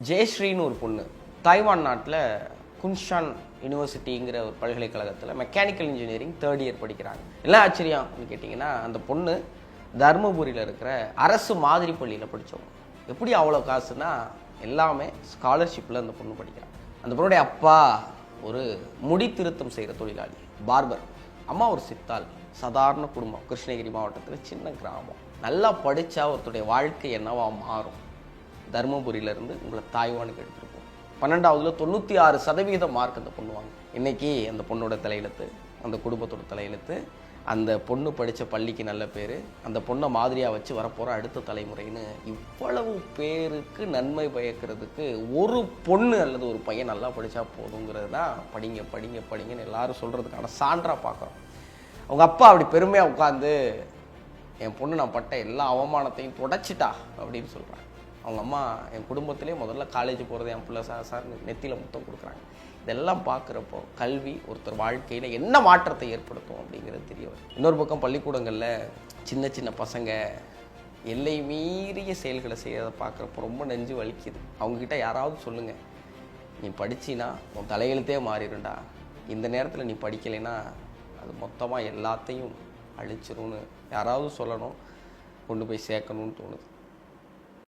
ஜெயஸ்ரீன்னு ஒரு பொண்ணு தாய்வான் நாட்டில் குன்ஷான் யூனிவர்சிட்டிங்கிற ஒரு பல்கலைக்கழகத்தில் மெக்கானிக்கல் இன்ஜினியரிங் 3rd இயர் படிக்கிறாங்க. எல்லாம் ஆச்சரியம் அப்படின்னு கேட்டிங்கன்னா, அந்த பொண்ணு தருமபுரியில் இருக்கிற அரசு மாதிரி பள்ளியில் படித்தவங்க. எப்படி அவ்வளோ காசுன்னா, எல்லாமே ஸ்காலர்ஷிப்பில் அந்த பொண்ணு படிக்கிறாங்க. அந்த பொண்ணுடைய அப்பா ஒரு முடி திருத்தம் செய்கிற தொழிலாளி, பார்பர். அம்மா ஒரு சித்தாள். சாதாரண குடும்பம், கிருஷ்ணகிரி மாவட்டத்தில் சின்ன கிராமம். நல்லா படித்தா ஒருத்தருடைய வாழ்க்கை என்னவா மாறும். தருமபுரியிலேருந்து உங்களை தாய்வானுக்கு எடுத்துருப்போம். 12வதுல 96% மார்க் அந்த பொண்ணு வாங்க. இன்றைக்கி அந்த பொண்ணோட தலையெழுத்து, அந்த குடும்பத்தோட தலையெழுத்து, அந்த பொண்ணு படித்த பள்ளிக்கு நல்ல பேர், அந்த பொண்ணை மாதிரியாக வச்சு வரப்போகிற அடுத்த தலைமுறைன்னு இவ்வளவு பேருக்கு நன்மை பயக்கிறதுக்கு ஒரு பொண்ணு அல்லது ஒரு பையன் நல்லா படித்தா போதுங்கிறது தான் படிங்க படிங்க படிங்கன்னு எல்லாரும் சொல்கிறதுக்கான சான்றாக பார்க்குறோம். அவங்க அப்பா அப்படி பெருமையாக உட்காந்து, என் பொண்ணு நான் பட்ட எல்லா அவமானத்தையும் தொடச்சிட்டா அப்படின்னு சொல்கிறாங்க. அவங்க அம்மா, என் குடும்பத்திலே முதல்ல காலேஜ் போகிறது என் பிள்ளை சார் நெத்தியில் முத்தம் கொடுக்குறாங்க. இதெல்லாம் பார்க்குறப்போ கல்வி ஒருத்தர் வாழ்க்கையில் என்ன மாற்றத்தை ஏற்படுத்தும் அப்படிங்கிறது தெரிய வரும். இன்னொரு பக்கம் பள்ளிக்கூடங்களில் சின்ன சின்ன பசங்க எல்லை மீறிய செயல்களை செய்யறதை பார்க்குறப்போ ரொம்ப நெஞ்சு வலிக்குது. அவங்கக்கிட்ட யாராவது சொல்லுங்கள், நீ படிச்சின்னா உன் தலையெழுத்தே மாறிடும்டா, இந்த நேரத்தில் நீ படிக்கலைன்னா அது மொத்தமாக எல்லாத்தையும் அழிச்சிரும்னு யாராவது சொல்லணும், கொண்டு போய் சேர்க்கணும்னு தோணுது.